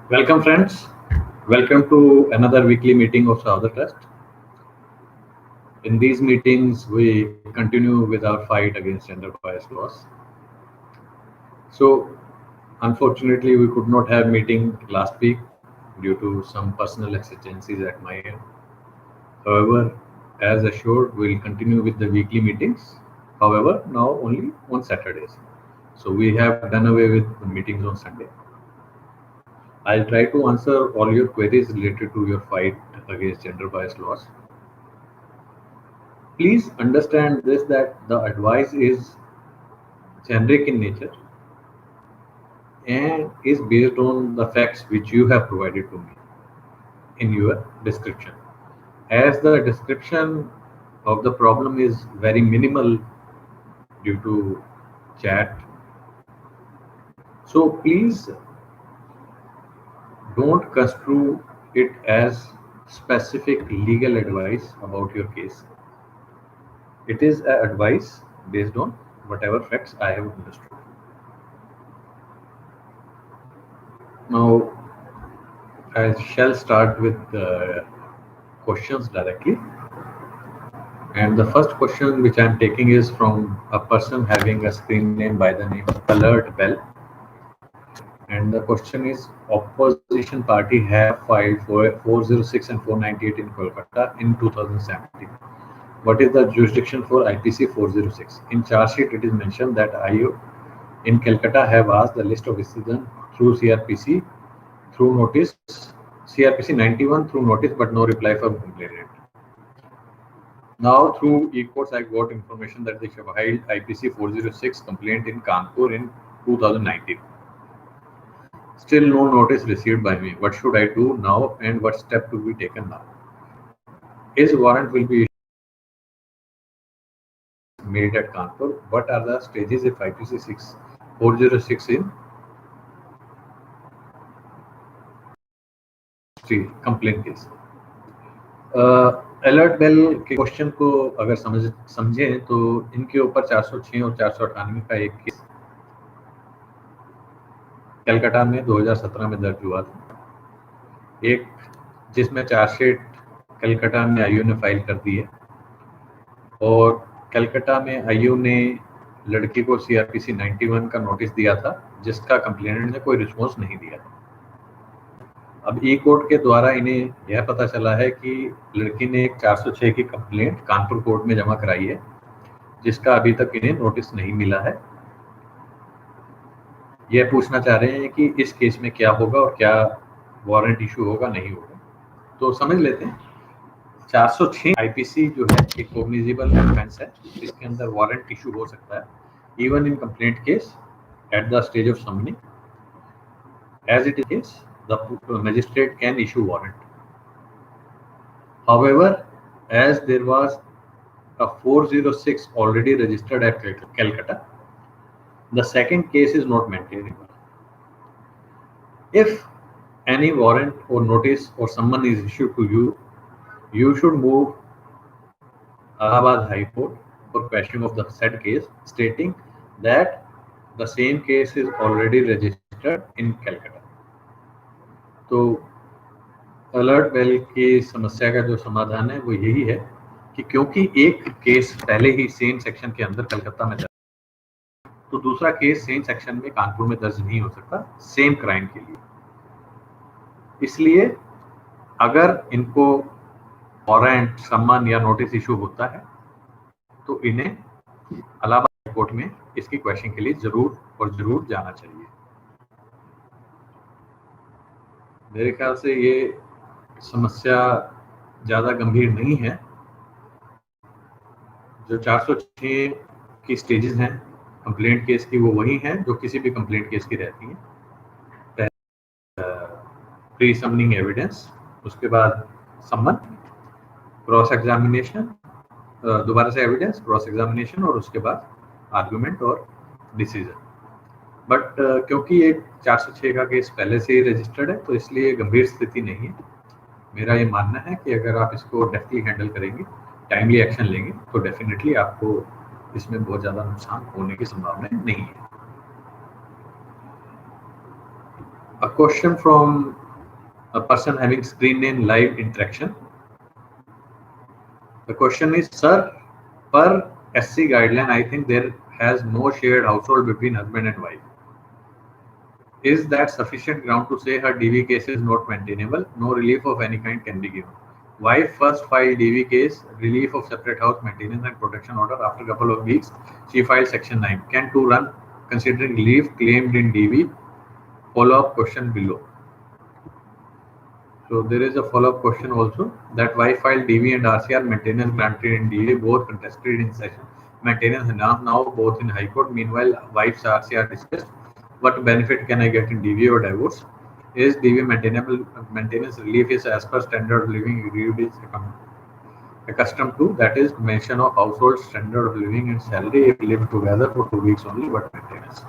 Welcome, friends. Welcome to another weekly meeting of Sahoda Trust. In these meetings, we continue with our fight against gender bias laws. So, unfortunately, we could not have meeting last week due to some personal exigencies at my end. However, as assured, we'll continue with the weekly meetings. However, now only on Saturdays. So we have done away with the meetings on Sunday. I'll try to answer all your queries related to your fight against gender bias laws. Please understand this that the advice is generic in nature and is based on the facts which you have provided to me in your description. As the description of the problem is very minimal due to chat, so please don't construe it as specific legal advice about your case. It is an advice based on whatever facts I have understood. Now, I shall start with the questions directly. And the first question which I am taking is from a person having a screen name by the name Alert Bell. And the question is, opposition party have filed for 406 and 498 in Kolkata in 2017. What is the jurisdiction for IPC 406? In charge sheet, it is mentioned that IO in Calcutta have asked the list of citizens through CRPC through notice, CRPC 91 through notice, but no reply from complainant. Now, through e-courts, I got information that they filed IPC 406 complaint in Kanpur in 2019. Still no notice received by me. What should I do now and what step to be taken now? Is warrant will be made at Kanpur? What are the stages if IPC 406 in complaint case? Alert bail के question को अगर समझें तो इनके ऊपर 406 और 498 का एक केस कलकत्ता में 2017 में दर्ज हुआ था, एक जिसमें चार्जशीट कलकत्ता में आईयू ने फाइल कर दी है और कलकत्ता में आईयू ने लड़की को सीआरपीसी 91 का नोटिस दिया था जिसका कंप्लेनेंट ने कोई रिस्पॉन्स नहीं दिया। अब ई कोर्ट के द्वारा इन्हें यह पता चला है कि लड़की ने एक 406 की कंप्लेंट कानपुर कोर्ट में जमा कराई है जिसका अभी तक इन्हें नोटिस नहीं मिला है। यह पूछना चाह रहे हैं कि इस केस में क्या होगा और क्या वारंट इशू होगा नहीं होगा। तो समझ लेते हैं, 406 आईपीसी जो है एक कॉग्निजेबल ऑफेंस है, इसके अंदर वारंट इशू हो सकता है even in complaint case at the stage of summoning. As it is the magistrate can issue warrant. However, as there was a 406 already registered at Calcutta, the second case is not maintainable. If any warrant or notice or summon is issued to you, you should move Allahabad High Court for questioning of the said case, stating that the same case is already registered in Calcutta. तो alert bell की समस्या का जो समाधान है वो यही है कि क्योंकि एक केस पहले ही सेम सेक्शन के अंदर कलकत्ता में दर्ज, तो दूसरा केस सेम सेक्शन में कानपुर में दर्ज नहीं हो सकता सेम क्राइम के लिए। इसलिए अगर इनको वारंट, सम्मन या नोटिस इशू होता है तो इन्हें इलाहाबाद कोर्ट में इसकी क्वेश्चन के लिए जरूर जाना चाहिए। मेरे ख्याल से ये समस्या ज़्यादा गंभीर नहीं है। जो 406 की स्टेजेस हैं कंप्लेंट केस की वो वही हैं जो किसी भी कंप्लेंट केस की रहती हैं। प्री समनिंग एविडेंस, उसके बाद सम्मन, क्रॉस एग्जामिनेशन, दोबारा से एविडेंस, क्रॉस एग्जामिनेशन और उसके बाद आर्गुमेंट और डिसीजन। बट क्योंकि ये 406 का केस पहले से ही रजिस्टर्ड है तो इसलिए गंभीर स्थिति नहीं है। मेरा ये मानना है कि अगर आप इसको डेफ्टली हैंडल करेंगे, टाइमली एक्शन लेंगे तो डेफिनेटली आपको इसमें बहुत ज़्यादा नुकसान होने की संभावना नहीं है। A question from a person having screen name live interaction. The question is, sir, per SC guideline, I think there has no shared household between husband and wife. Is that sufficient ground to say her DV case is not maintainable? No relief of any kind can be given. Wife first filed DV case, relief of separate house maintenance and protection order. After a couple of weeks, she filed Section 9. Can 2 run considering relief claimed in DV? Follow-up question below. So there is a follow-up question also, that wife filed DV and RCR, maintenance granted in DA, both contested in session. Maintenance now both in High Court. Meanwhile, wife's RCR discussed. What benefit can I get in DV or divorce? Is DV maintainable? Maintenance relief is as per standard of living agreed is accustomed to, that is mention of household standard of living and salary if live together for 2 weeks only, but maintenance.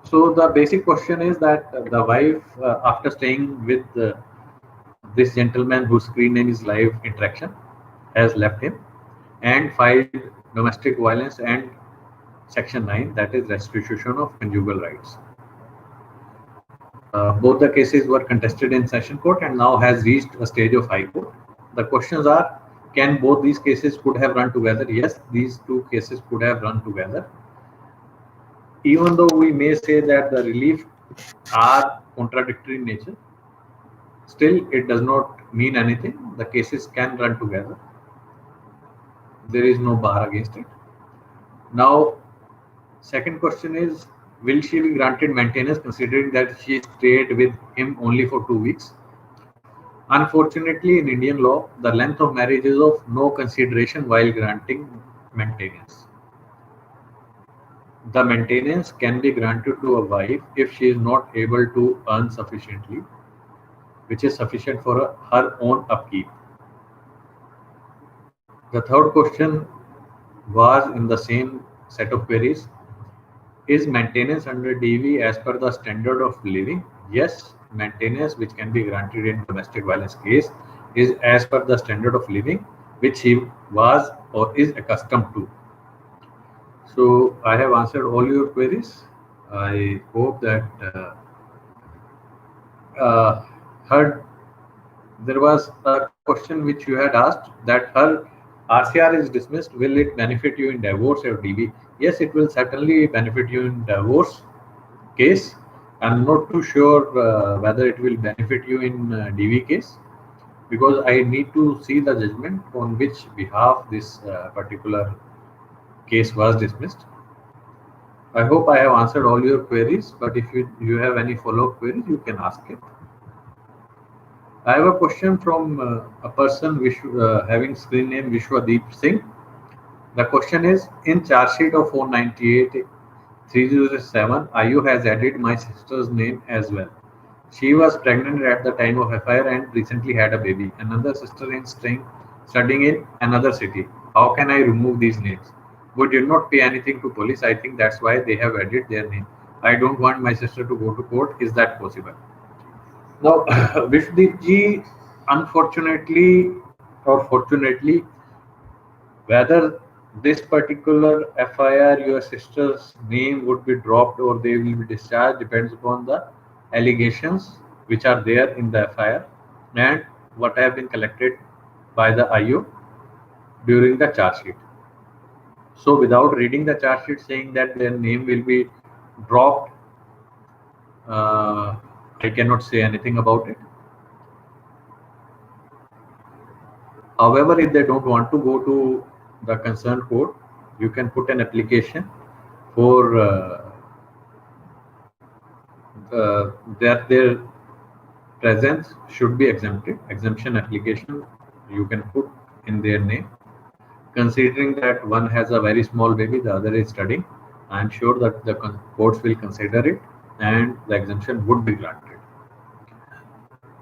So the basic question is that the wife, after staying with this gentleman whose screen name is live interaction, has left him and filed domestic violence and Section 9, that is restitution of conjugal rights. Both the cases were contested in session court and now has reached a stage of High Court. The questions are, can both these cases could have run together? Yes, these 2 cases could have run together. Even though we may say that the relief are contradictory in nature, still it does not mean anything. The cases can run together. There is no bar against it. Now, second question is, will she be granted maintenance considering that she stayed with him only for 2 weeks? Unfortunately, in Indian law, the length of marriage is of no consideration while granting maintenance. The maintenance can be granted to a wife if she is not able to earn sufficiently, which is sufficient for her own upkeep. The third question was in the same set of queries. Is maintenance under DV as per the standard of living? Yes, maintenance which can be granted in domestic violence case is as per the standard of living which he was or is accustomed to. So I have answered all your queries. I hope that there was a question which you had asked, that her RCR is dismissed. Will it benefit you in divorce or DV? Yes, it will certainly benefit you in divorce case. I'm not too sure whether it will benefit you in DV case, because I need to see the judgment on which behalf this particular case was dismissed. I hope I have answered all your queries, but if you have any follow-up queries, you can ask it. I have a question from a person having screen name Vishwadeep Singh. The question is, in charge sheet of 498/307, IU has added my sister's name as well. She was pregnant at the time of FIR and recently had a baby. Another sister is studying in another city. How can I remove these names? We did not pay anything to police. I think that's why they have added their name. I don't want my sister to go to court. Is that possible? Now, Vishdeep ji, unfortunately or fortunately, whether this particular FIR, your sister's name would be dropped or they will be discharged depends upon the allegations which are there in the FIR and what have been collected by the IO during the charge sheet. So without reading the charge sheet saying that their name will be dropped, I cannot say anything about it. However, if they don't want to go to the concerned court, you can put an application for that their presence should be exempted. Exemption application you can put in their name. Considering that one has a very small baby, the other is studying, I am sure that the courts will consider it and the exemption would be granted.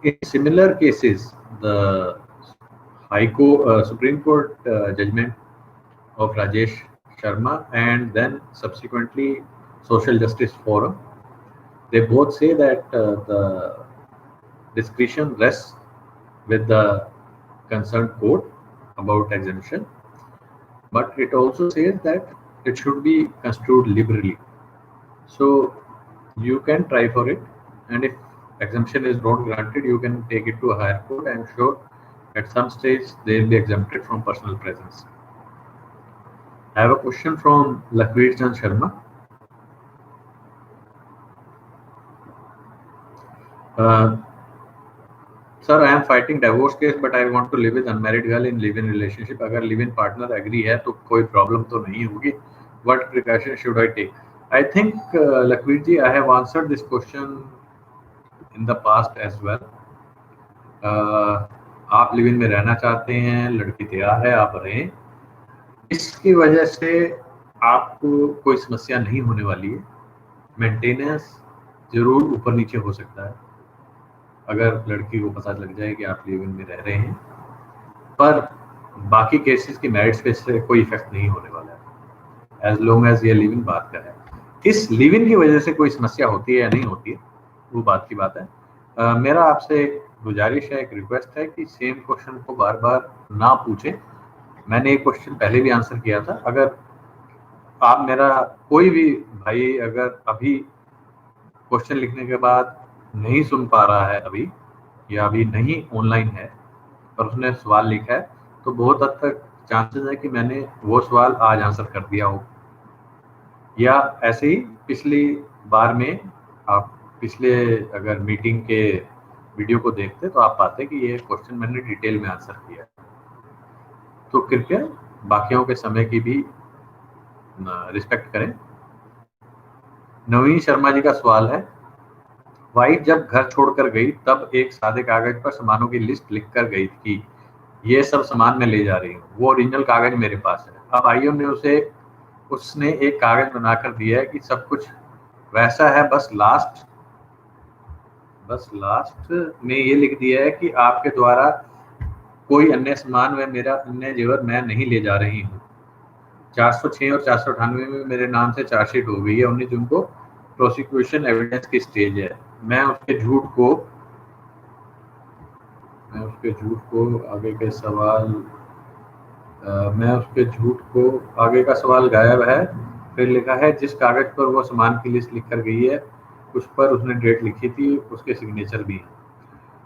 In similar cases, the Supreme Court judgment of Rajesh Sharma and then subsequently Social Justice Forum, they both say that the discretion rests with the concerned court about exemption, but it also says that it should be construed liberally. So you can try for it, and if exemption is not granted, you can take it to a higher court. I am sure at some stage they will be exempted from personal presence. I have a question from Lakhveer Chand Sharma. Sir, I am fighting divorce case, but I want to live with unmarried girl in live-in relationship. अगर live-in partner agree है तो कोई problem तो नहीं होगी. What precaution should I take? I think Lakhveer ji, I have answered this question in the past as well. आप live in में रहना चाहते हैं, लड़की तैयार है, आप रहें. इसकी वजह से आपको कोई समस्या नहीं होने वाली है. मेंटेनेंस जरूर ऊपर नीचे हो सकता है अगर लड़की को पता लग जाए कि आप लिव इन में रह रहे हैं, पर बाकी केसेस की मैरिज पे से कोई इफेक्ट नहीं होने वाला है एज लॉन्ग एज ये लिव इन बात का है. इस लिव इन की वजह से कोई समस्या होती है या नहीं होती है वो बात की बात है. मेरा आपसे एक गुजारिश है, एक रिक्वेस्ट है कि सेम क्वेश्चन को बार बार ना पूछें. मैंने एक क्वेश्चन पहले भी आंसर किया था. अगर आप मेरा कोई भी भाई अगर अभी क्वेश्चन लिखने के बाद नहीं सुन पा रहा है अभी, या अभी नहीं ऑनलाइन है पर उसने सवाल लिखा है, तो बहुत हद तक चांसेस है कि मैंने वो सवाल आज आंसर कर दिया हो. या ऐसे ही पिछली बार में आप पिछले अगर मीटिंग के वीडियो को देखते तो आप पाते कि ये क्वेश्चन मैंने डिटेल में आंसर किया. तो कृपया बाकियों के समय की भी रिस्पेक्ट करें. नवीन शर्मा जी का सवाल है, वाइफ जब घर छोड़कर गई तब एक सादे कागज पर सामानों की लिस्ट लिख कर गई थी, ये सब सामान मैं ले जा रही हूँ. वो ओरिजिनल कागज मेरे पास है. अब आईओ ने उसने एक कागज बनाकर दिया है कि सब कुछ वैसा है, बस लास्ट में ये लिख दिया है कि आपके द्वारा कोई अन्य सामान व मेरा अन्य जेवर मैं नहीं ले जा रही हूँ. 406 और 498 में मेरे नाम से चार्जशीट हो गई है. 19 जून को प्रोसिक्यूशन एविडेंस की स्टेज है. मैं उसके झूठ को आगे का सवाल गायब है. फिर लिखा है जिस कागज पर वो सामान की लिस्ट लिख कर गई है उस पर उसने डेट लिखी थी, उसके सिग्नेचर भी है.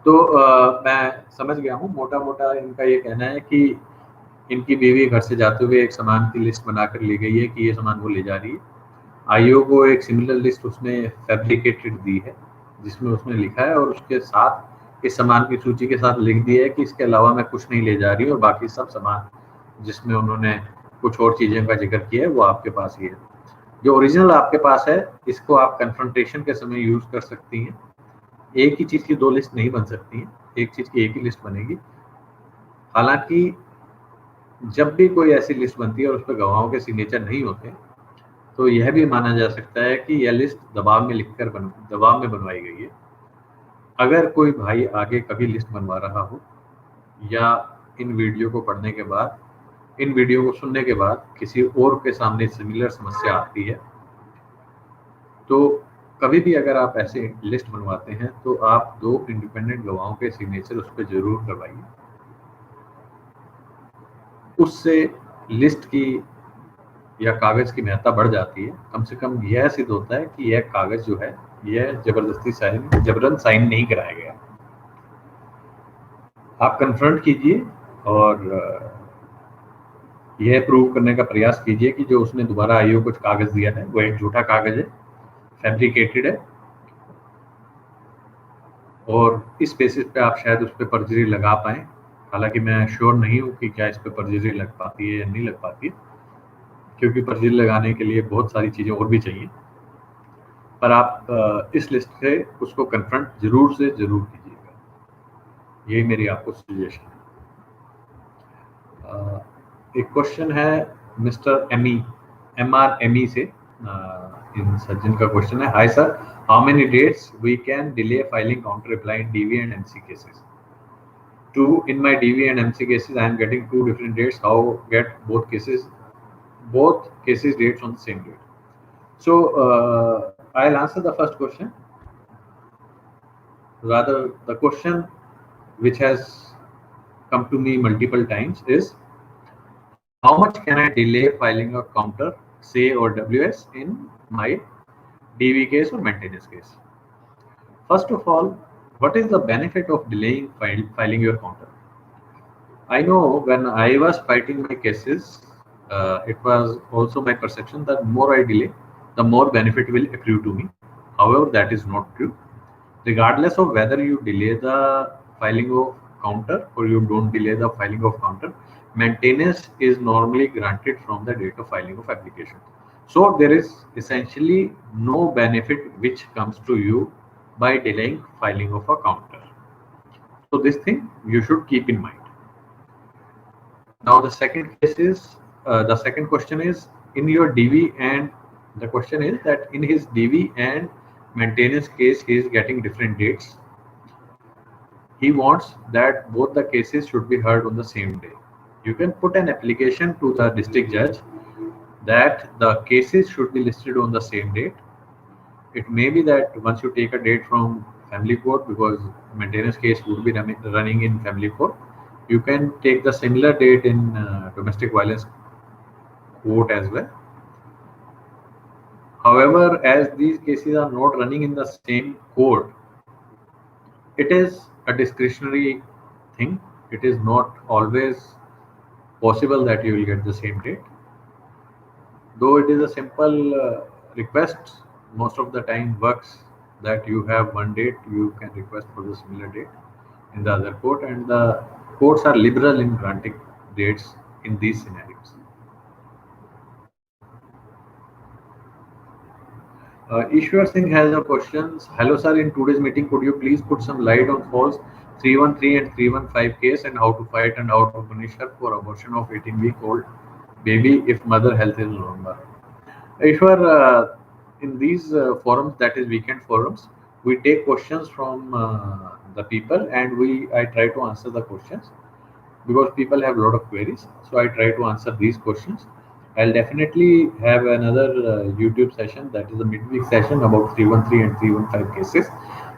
तो मैं समझ गया हूँ. मोटा मोटा इनका ये कहना है कि इनकी बीवी घर से जाते हुए एक सामान की लिस्ट बनाकर ले गई है कि ये सामान वो ले जा रही है. आईओ को एक सिमिलर लिस्ट उसने फैब्रिकेटेड दी है जिसमें उसने लिखा है और उसके साथ इस सामान की सूची के साथ लिख दिया है कि इसके अलावा मैं कुछ नहीं ले जा रही हूँ, और बाकी सब सामान जिसमें उन्होंने कुछ और चीज़ों का जिक्र किया है वो आपके पास ही है. जो ओरिजिनल आपके पास है इसको आप कन्फ्रंटेशन के समय यूज कर सकती हैं. एक ही चीज़ की दो लिस्ट नहीं बन सकती हैं, एक चीज़ की एक ही लिस्ट बनेगी. हालांकि जब भी कोई ऐसी लिस्ट बनती है और उस पर गवाहों के सिग्नेचर नहीं होते तो यह भी माना जा सकता है कि यह लिस्ट दबाव में बनवाई गई है. अगर कोई भाई आगे कभी लिस्ट बनवा रहा हो या इन वीडियो को पढ़ने के बाद, इन वीडियो को सुनने के बाद किसी और के सामने सिमिलर समस्या आती है, तो कभी भी अगर आप ऐसे लिस्ट बनवाते हैं तो आप 2 इंडिपेंडेंट गवाहों के सिग्नेचर उस पर जरूर करवाइए. उससे लिस्ट की या कागज की महत्ता बढ़ जाती है. कम से कम यह सिद्ध होता है कि यह कागज जो है यह जबरन साइन नहीं कराया गया. आप कन्फ्रंट कीजिए और यह प्रूव करने का प्रयास कीजिए कि जो उसने दोबारा आईओ कुछ कागज दिया है वो एक झूठा कागज है, फैब्रिकेटेड है, और इस बेसिस पे आप शायद उस पर परजरी लगा पाएं. हालांकि मैं श्योर नहीं हूँ कि क्या इस पर परजरी लग पाती है या नहीं लग पाती है, क्योंकि परजरी लगाने के लिए बहुत सारी चीज़ें और भी चाहिए. पर आप इस लिस्ट से उसको कन्फ्रंट जरूर कीजिएगा. यही मेरी आपको सजेशन है. एक क्वेश्चन है मिस्टर MR से. इन सज्जन का क्वेश्चन है, hi sir, how many dates we can delay filing counter reply in DV and MC cases? In my DV and MC cases, I am getting 2 different dates. How get both cases dates on the same date? So I'll answer the first question. Rather, the question which has come to me multiple times is, how much can I delay filing a counter, say, or WS in my DV case or maintenance case? First of all, what is the benefit of delaying filing your counter? I know when I was fighting my cases, it was also my perception that more I delay, the more benefit will accrue to me. However, that is not true. Regardless of whether you delay the filing of counter or you don't delay the filing of counter, maintenance is normally granted from the date of filing of application. So there is essentially no benefit which comes to you by delaying filing of a counter. So this thing you should keep in mind. Now the second case is the second question is in your DV, and the question is that in his DV and maintenance case he is getting different dates. He wants that both the cases should be heard on the same day. You can put an application to the district judge that the cases should be listed on the same date. It may be that once you take a date from family court, because maintenance case would be running in family court, you can take the similar date in domestic violence court as well. However, as these cases are not running in the same court, it is a discretionary thing. It is not always possible that you will get the same date. Though it is a simple request, most of the time works that you have one date, you can request for the similar date in the other court, and the courts are liberal in granting dates in these scenarios. Ishwar Singh has a question. Hello sir, in today's meeting, could you please put some light on false 313 and 315 case and how to fight and how to punish her for abortion of 18-week-old baby if mother health is normal? Ishwar, in these forums, that is weekend forums, we take questions from the people and I try to answer the questions because people have a lot of queries. So I try to answer these questions. I'll definitely have another YouTube session, that is a midweek session about 313 and 315 cases.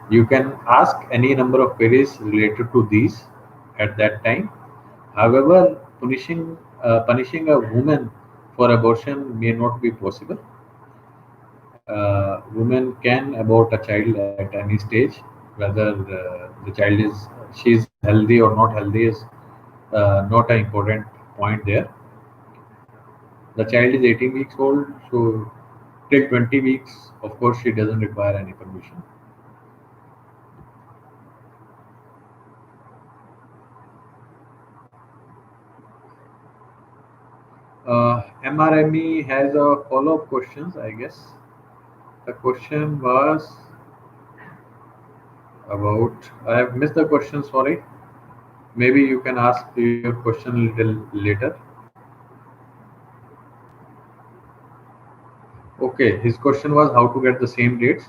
You can ask any number of queries related to these at that time. However, punishing a woman for abortion may not be possible. Women can abort a child at any stage, whether the child is she's healthy or not healthy is not an important point there. The child is 18 weeks old, so till 20 weeks, of course, she doesn't require any permission. MRME has a follow-up questions, I guess. The question was about, I have missed the question, sorry. Maybe you can ask your question a little later. Okay, his question was how to get the same dates.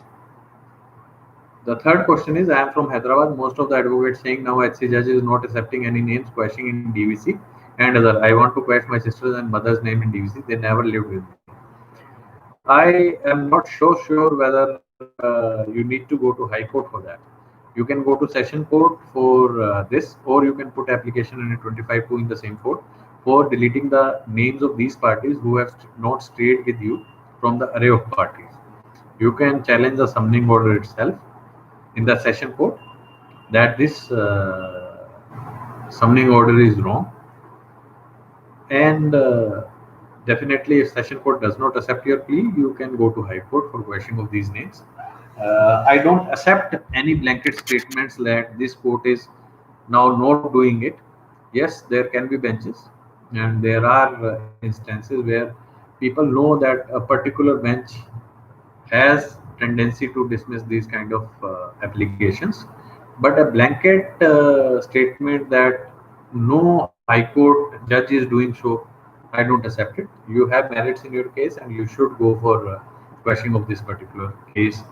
The third question is, I am from Hyderabad. Most of the advocates saying now HC judge is not accepting any names questioning in DVC and other. I want to question my sister's and mother's name in DVC. They never lived with me. I am not so sure whether you need to go to High Court for that. You can go to Session Court for this, or you can put application in a 25(2) in the same court for deleting the names of these parties who have not stayed with you from the array of parties. You can challenge the summoning order itself in the Session Court that this summoning order is wrong, and definitely if Session Court does not accept your plea, you can go to High Court for questioning of these names. I don't accept any blanket statements that this court is now not doing it. Yes, there can be benches, and there are instances where people know that a particular bench has tendency to dismiss these kind of applications. But a blanket statement that no High Court judge is doing so, I don't accept it. You have merits in your case, and you should go for questioning of this particular case,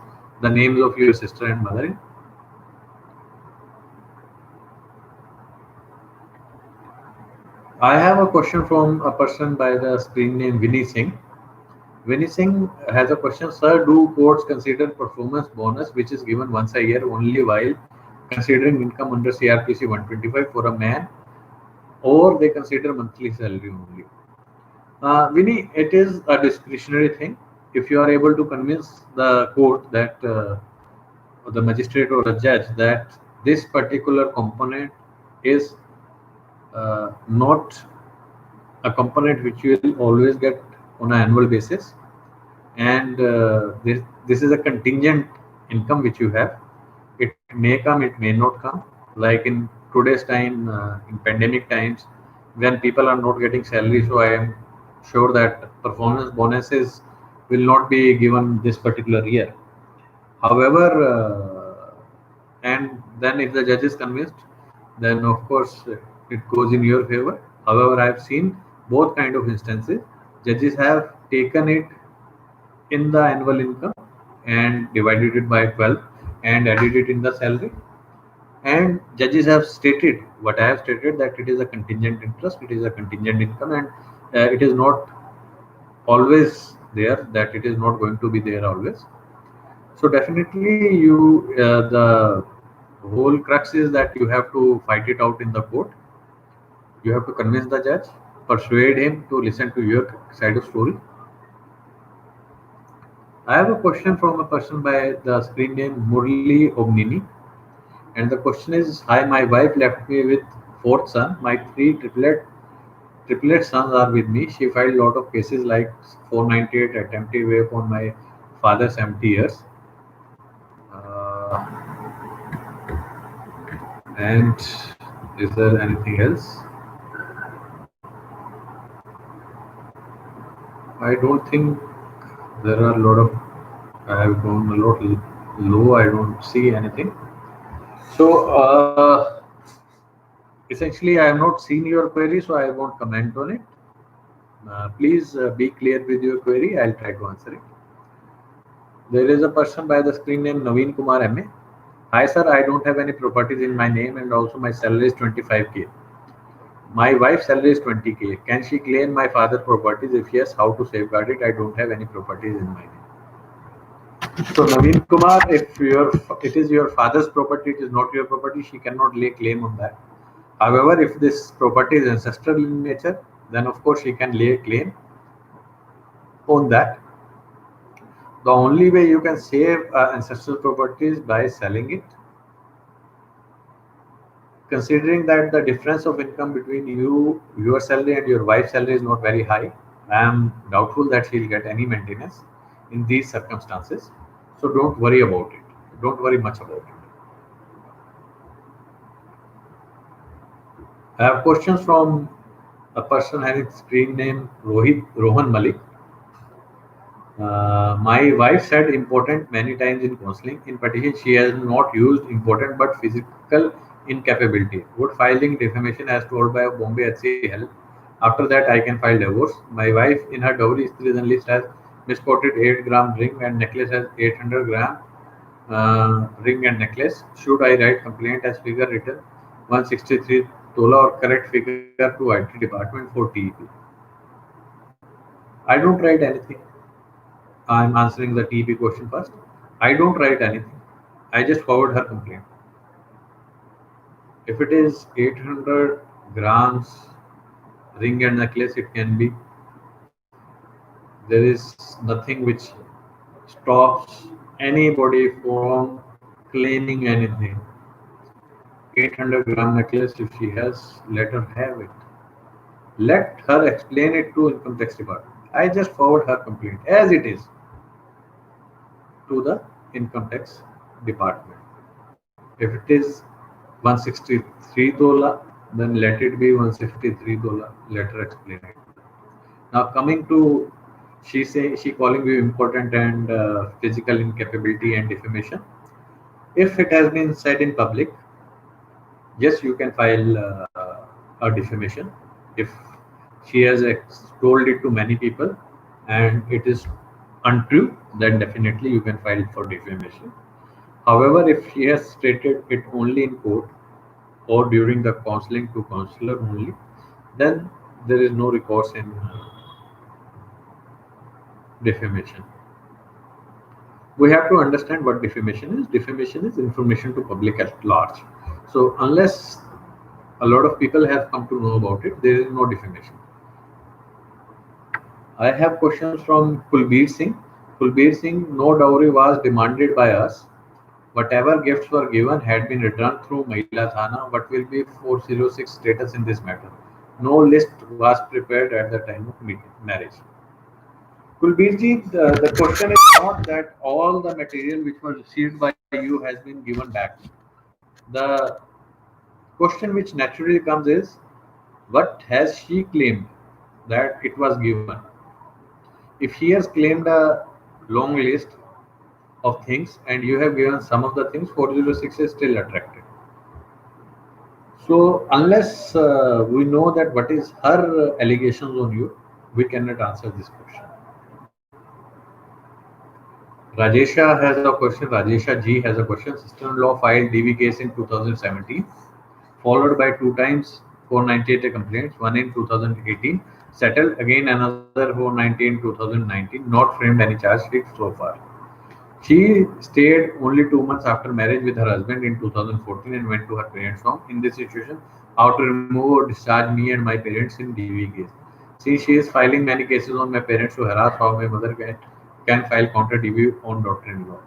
the names of your sister and mother. I have a question from a person by the screen name Vinny Singh. Vinny Singh has a question, sir, do courts consider performance bonus which is given once a year only while considering income under CRPC 125 for a man, or they consider monthly salary only? Vinny, it is a discretionary thing. If you are able to convince the court that the magistrate or a judge that this particular component is not a component which you will always get on an annual basis, and this is a contingent income which you have. It may come, it may not come. Like in today's time, in pandemic times, when people are not getting salary, so I am sure that performance bonuses will not be given this particular year. However, and then if the judge is convinced, then of course it goes in your favor. However, I have seen both kind of instances. Judges have taken it in the annual income and divided it by 12 and added it in the salary. And judges have stated what I have stated, that it is a contingent interest, it is a contingent income, and it is not always there, that it is not going to be there always. So definitely the whole crux is that you have to fight it out in the court. You have to convince the judge, persuade him to listen to your side of story. I have a question from a person by the screen name Murli Omnini, and the question is: Hi, my wife left me with fourth son. My three triplet sons are with me. She filed a lot of cases like 498 attempted rape on my father's 70 years. And is there anything else? I don't think there are a lot of. I have gone a lot low. I don't see anything. So essentially, I have not seen your query, so I won't comment on it. Please be clear with your query. I'll try to answer it. There is a person by the screen named Naveen Kumar MA. Hi sir, I don't have any properties in my name, and also my salary is 25k. My wife's salary is 20k. Can she claim my father's properties? If yes, how to safeguard it? I don't have any properties in my name. So Naveen Kumar, if it is your father's property, it is not your property, she cannot lay claim on that. However, if this property is ancestral in nature, then of course she can lay a claim on that. The only way you can save ancestral property is by selling it. Considering that the difference of income between your salary and your wife's salary is not very high, I am doubtful that she'll get any maintenance in these circumstances. So don't worry about it. Don't worry much about it. I have questions from a person having screen name Rohan Malik. My wife said important many times in counseling. In petition, she has not used important but physical incapability. Would filing defamation as told by Bombay HC help? After that, I can file divorce. My wife in her dowry citizen list has misquoted 8-gram ring and necklace as 800-gram ring and necklace. Should I write complaint as figure written 163 tola or correct figure to IT department for TEP? I don't write anything. I'm answering the TEP question first. I don't write anything. I just forward her complaint. If it is 800 grams ring and necklace, it can be. There is nothing which stops anybody from claiming anything. 800-gram necklace, if she has, let her have it. Let her explain it to income tax department. I just forward her complaint as it is to the income tax department. If it is 163 tola, then let it be 163 tola. Let her explain it. Now coming to she calling you important and physical incapability and defamation. If it has been said in public, yes, you can file a defamation. If she has told it to many people and it is untrue, then definitely you can file for defamation. However, if she has stated it only in court or during the counseling to counselor only, then there is no recourse in defamation. We have to understand what defamation is. Defamation is information to public at large. So unless a lot of people have come to know about it, there is no defamation. I have questions from Kulbir Singh. Kulbir Singh, no dowry was demanded by us. Whatever gifts were given had been returned through Mahila Thana. What will be 406 status in this matter? No list was prepared at the time of marriage. Kulbirji, the question is not that all the material which was received by you has been given back. The question which naturally comes is, what has she claimed that it was given? If she has claimed a long list of things and you have given some of the things, 406 is still attractive. So unless we know that what is her allegations on you, we cannot answer this question. Rajesha has a question. Rajesha G has a question. Sister-in-law filed DV case in 2017, followed by 2 times 498 complaints, one in 2018, settled again another 490 in 2019, not framed any charge sheet so far. She stayed only 2 months after marriage with her husband in 2014 and went to her parents' home. In this situation, how to remove or discharge me and my parents in DV case? Since she is filing many cases on my parents to harass, how my mother can file counter DV on daughter-in-law.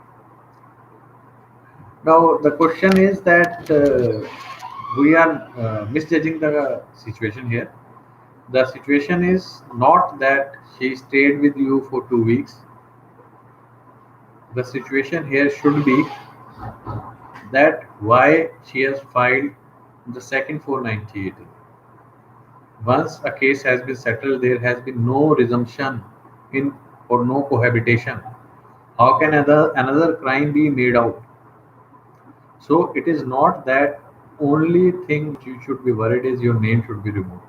Now the question is that we are misjudging the situation here. The situation is not that she stayed with you for 2 weeks. The situation here should be that why she has filed the second 498. Once a case has been settled, there has been no resumption in or no cohabitation. How can another crime be made out? So it is not that only thing you should be worried is your name should be removed.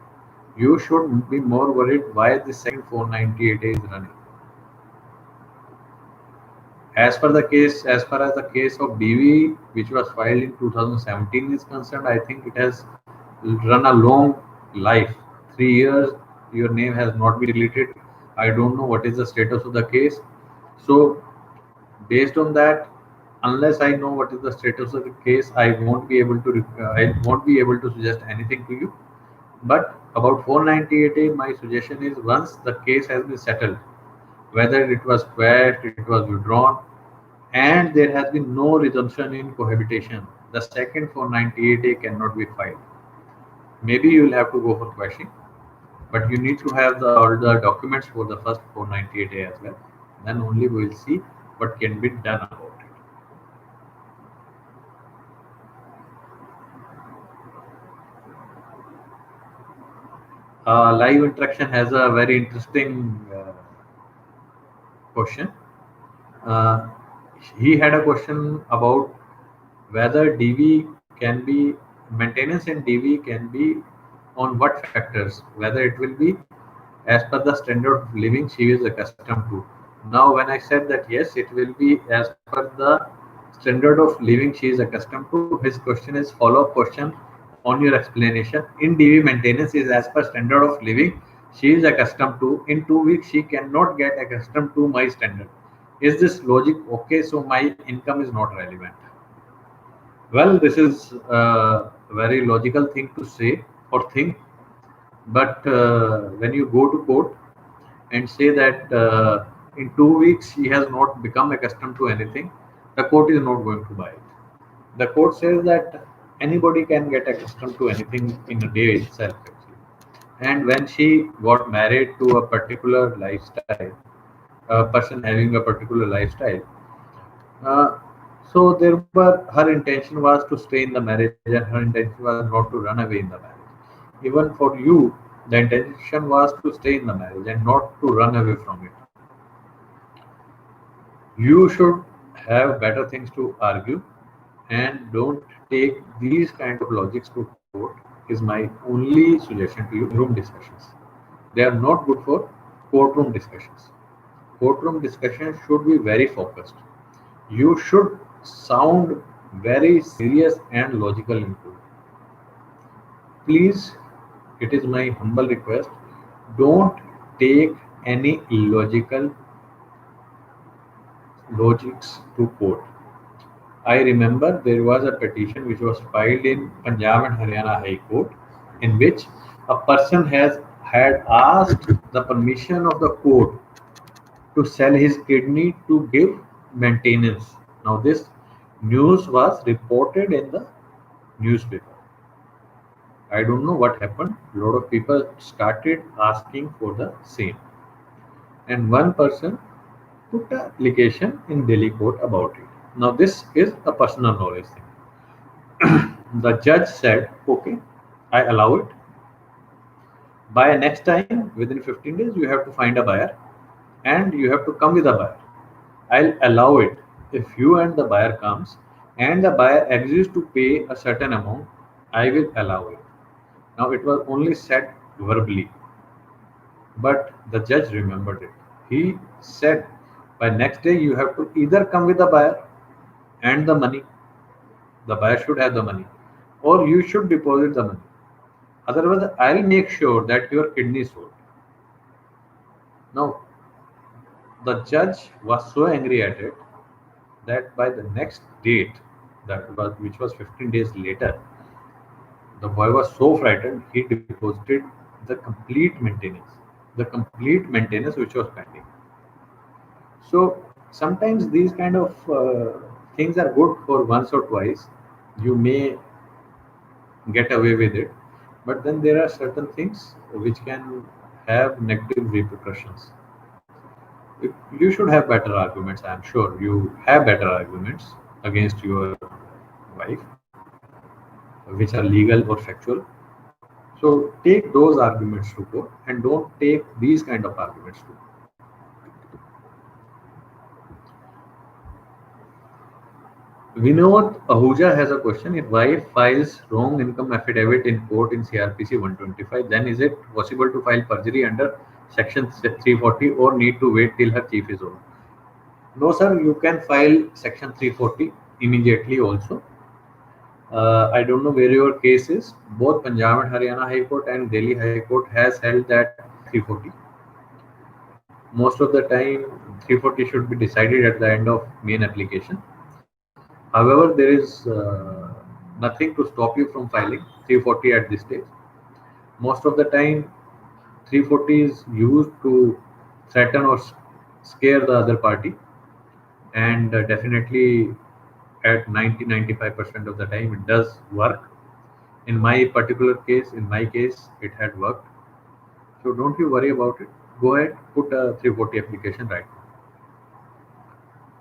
You should be more worried why the second 498 is running. As far as the case of DV, which was filed in 2017 is concerned, I think it has run a long life. 3 years, your name has not been deleted. I don't know what is the status of the case. So, based on that, unless I know what is the status of the case, I won't be able to suggest anything to you. But about 498A, my suggestion is once the case has been settled, whether it was quashed, it was withdrawn, and there has been no resumption in cohabitation, the second 498A cannot be filed. Maybe you will have to go for quashing, but you need to have all the documents for the first 498A as well. Then only we will see what can be done about it. Live interaction has a very interesting question. Uh, he had a question about whether DV can be maintenance in DV can be on what factors, whether it will be as per the standard of living she is accustomed to. Now, when I said that yes, it will be as per the standard of living she is accustomed to, his question is follow-up question on your explanation. In DV, maintenance is as per standard of living she is accustomed to. In 2 weeks, she cannot get accustomed to my standard. Is this logic okay? So my income is not relevant. Well, this is a very logical thing to say or think, but when you go to court and say that in 2 weeks he has not become accustomed to anything, the court is not going to buy it. The court says that anybody can get accustomed to anything in a day itself, actually. And when she got married to a particular lifestyle, a person having a particular lifestyle, uh, so there were her intention was to stay in the marriage, and her intention was not to run away in the marriage. Even for you, the intention was to stay in the marriage and not to run away from it. You should have better things to argue and don't take these kind of logics to court is my only suggestion to you. Room discussions, they are not good for courtroom discussions. Courtroom discussions should be very focused. You should sound very serious and logical into it. Please, it is my humble request, don't take any illogical logics to court. I remember there was a petition which was filed in Punjab and Haryana High Court in which a person has had asked the permission of the court to sell his kidney to give maintenance. Now this News was reported in the newspaper. I don't know what happened. A lot of people started asking for the same, and one person put an application in Delhi court about it. Now, this is a personal knowledge thing. The judge said, "Okay, I allow it. By next time, within 15 days, you have to find a buyer and you have to come with a buyer. I'll allow it if you and the buyer comes and the buyer agrees to pay a certain amount. I will allow it." Now, it was only said verbally, but the judge remembered it. He said, by next day, you have to either come with the buyer and the money, the buyer should have the money, or you should deposit the money. Otherwise, I'll make sure that your kidney is sold. Now, the judge was so angry at it that by the next date, which was 15 days later, the boy was so frightened he deposited the complete maintenance which was pending. So sometimes these kind of things are good for once or twice. You may get away with it, but then there are certain things which can have negative repercussions. You should have better arguments. I'm sure you have better arguments against your wife, which are legal or factual. So take those arguments to court and don't take these kind of arguments to court. Vinod Ahuja has a question. If wife files wrong income affidavit in court in CRPC 125, then is it possible to file perjury under section 340 or need to wait till her chief is over? No, sir, you can file section 340 immediately also. I don't know where your case is. Both Punjab and Haryana High Court and Delhi High Court has held that 340. Most of the time, 340 should be decided at the end of main application. However, there is nothing to stop you from filing 340 at this stage. Most of the time, 340 is used to threaten or scare the other party, and definitely at 90-95% of the time it does work. In my particular case, in my case, it had worked. So don't you worry about it. Go ahead, put a 340 application right now.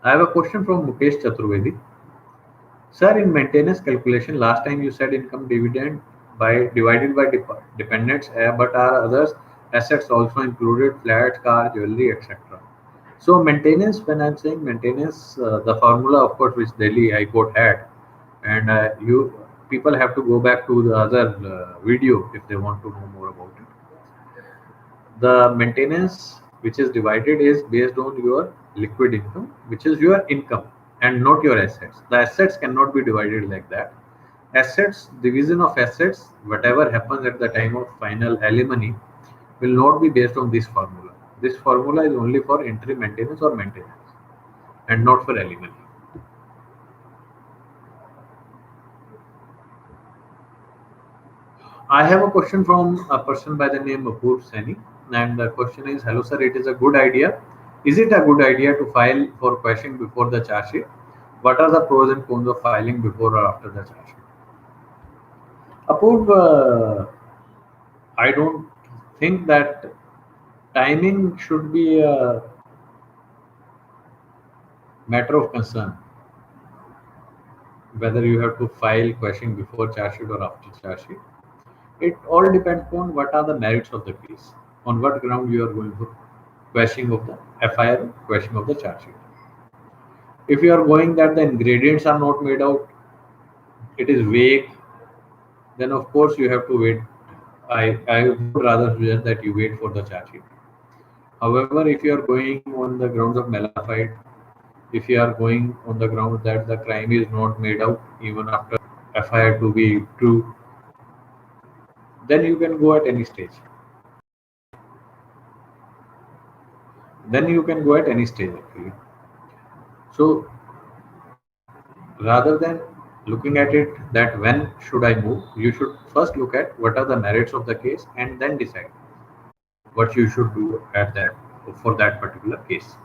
I have a question from Mukesh Chaturvedi. Sir, in maintenance calculation, last time you said income dividend by divided by dependents, but are others assets also included, flat, car, jewelry, etc. So maintenance, when I'm saying maintenance, the formula, of course, which Delhi High Court had, and you people have to go back to the other video if they want to know more about it. The maintenance which is divided is based on your liquid income, which is your income and not your assets. The assets cannot be divided like that. Assets, division of assets, whatever happens at the time of final alimony, will not be based on this formula. This formula is only for interim maintenance or maintenance and not for alimony. I have a question from a person by the name of Apurv Seni, and the question is, "Hello, sir. It is a good idea. Is it a good idea to file for quashing before the charge sheet? What are the pros and cons of filing before or after the charge sheet?" Apurv, I don't think that timing should be a matter of concern. Whether you have to file quashing before charge sheet or after charge sheet, it all depends on what are the merits of the case, on what ground you are going for quashing of the FIR, quashing of the charge sheet. If you are going that the ingredients are not made out, it is vague, then of course you have to wait. I would rather suggest that you wait for the charge sheet. However, if you are going on the grounds of mala fide, if you are going on the grounds that the crime is not made out even after FIR to be true, then you can go at any stage. Then you can go at any stage actually. So rather than looking at it that when should I move, you should first look at what are the merits of the case and then decide what you should do at that for that particular case.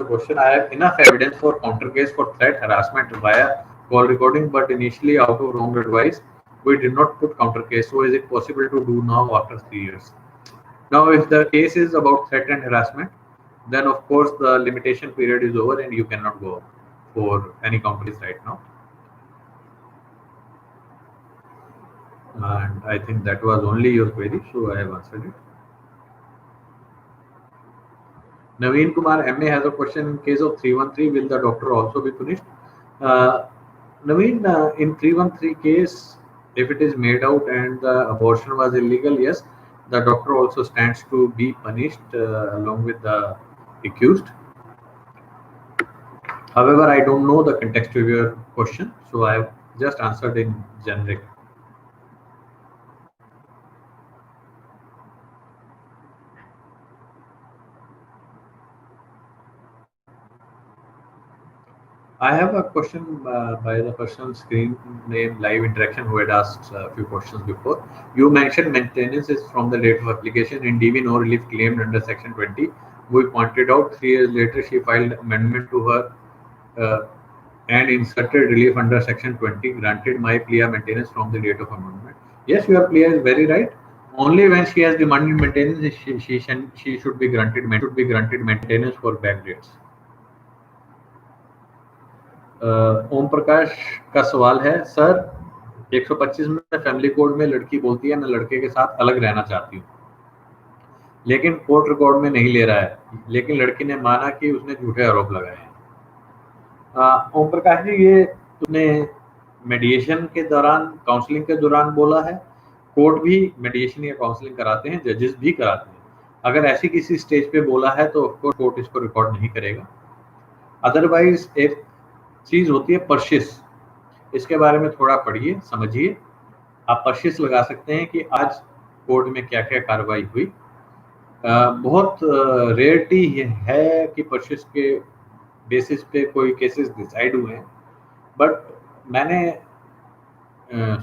question. I have enough evidence for counter case for threat harassment via call recording, but initially out of wrong advice, we did not put counter case. So is it possible to do now after 3 years? Now, if the case is about threat and harassment, then of course the limitation period is over and you cannot go for any counter case right now. And I think that was only your query, so I have answered it. Naveen Kumar MA has a question. In case of 313, will the doctor also be punished? Uh, Naveen, in 313 case, if it is made out and the abortion was illegal, yes, the doctor also stands to be punished along with the accused. However, I don't know the context of your question, so I have just answered in generic. I have a question by the person screen name live interaction who had asked a few questions before. You mentioned maintenance is from the date of application. In DV, no relief claimed under Section 20. We pointed out 3 years later she filed amendment to her and inserted relief under Section 20, granted my plea maintenance from the date of amendment. Yes, your plea is very right. Only when she has demanded maintenance, she should be granted maintenance for back dates. Om Prakash का सवाल है, sir 125 में family code में लड़की बोलती है मैं लड़के के साथ अलग रहना चाहती हूँ, लेकिन कोर्ट रिकॉर्ड में नहीं ले रहा है, लेकिन लड़की ने माना कि उसने झूठे आरोप लगाए हैं। ओम प्रकाश जी, ये तुमने मेडिएशन के दौरान, काउंसलिंग के दौरान बोला है। कोर्ट भी मेडिएशन या काउंसलिंग कराते हैं, जजेस भी कराते हैं। अगर ऐसी किसी स्टेज पे बोला है तो ऑफकोर्स कोर्ट इसको रिकॉर्ड नहीं करेगा। अदरवाइज एक चीज होती है परसिस, इसके बारे में थोड़ा पढ़िए, समझिए। आप परसिस लगा सकते हैं कि आज कोर्ट में क्या क्या कार्रवाई हुई। बहुत रेयरिटी है कि परसिस के बेसिस पे कोई केसेस डिसाइड हुए हैं, बट मैंने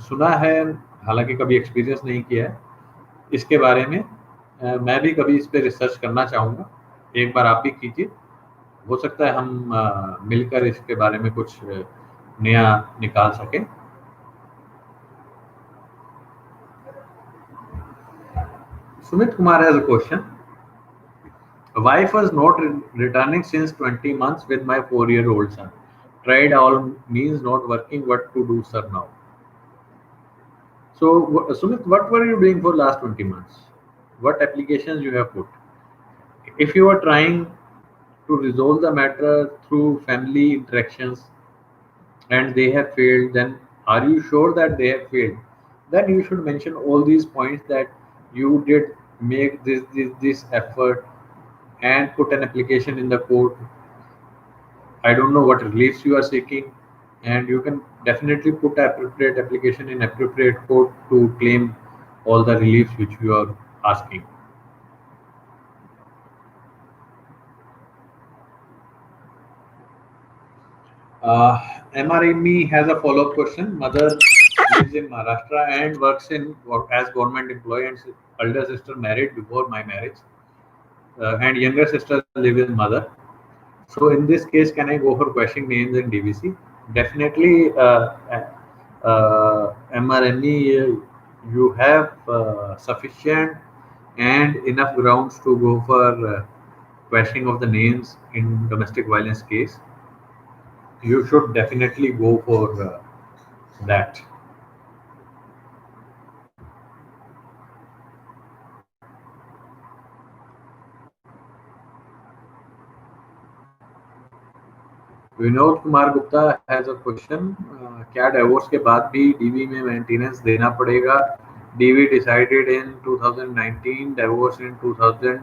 सुना है, हालांकि कभी एक्सपीरियंस नहीं किया है इसके बारे में। मैं भी कभी इस पे रिसर्च करना चाहूँगा, एक बार आप भी कीजिए, हो सकता है हम मिलकर इसके बारे में कुछ नया निकाल सकें। Sumit Kumar has a question. Wife was not returning since 20 months with my 4-year-old son. Tried all means not working. What to do, sir, now? So, Sumit, what were you doing for last 20 months? What applications you have put? If you are trying to resolve the matter through family interactions and they have failed, then are you sure that they have failed? Then you should mention all these points that you did make this effort and put an application in the court. I don't know what reliefs you are seeking, and you can definitely put appropriate application in appropriate court to claim all the reliefs which you are asking. MRME has a follow-up question. Mother lives in Maharashtra and works as government employee, and elder sister married before my marriage, and younger sister live with mother. So in this case, can I go for questioning names in DVC? Definitely, MRME, you have sufficient and enough grounds to go for questioning of the names in domestic violence case. You should definitely go for that. Vinod Kumar Gupta has a question, क्या divorce के बाद भी DV में maintenance देना पड़ेगा? DV decided in 2019, divorce in 2000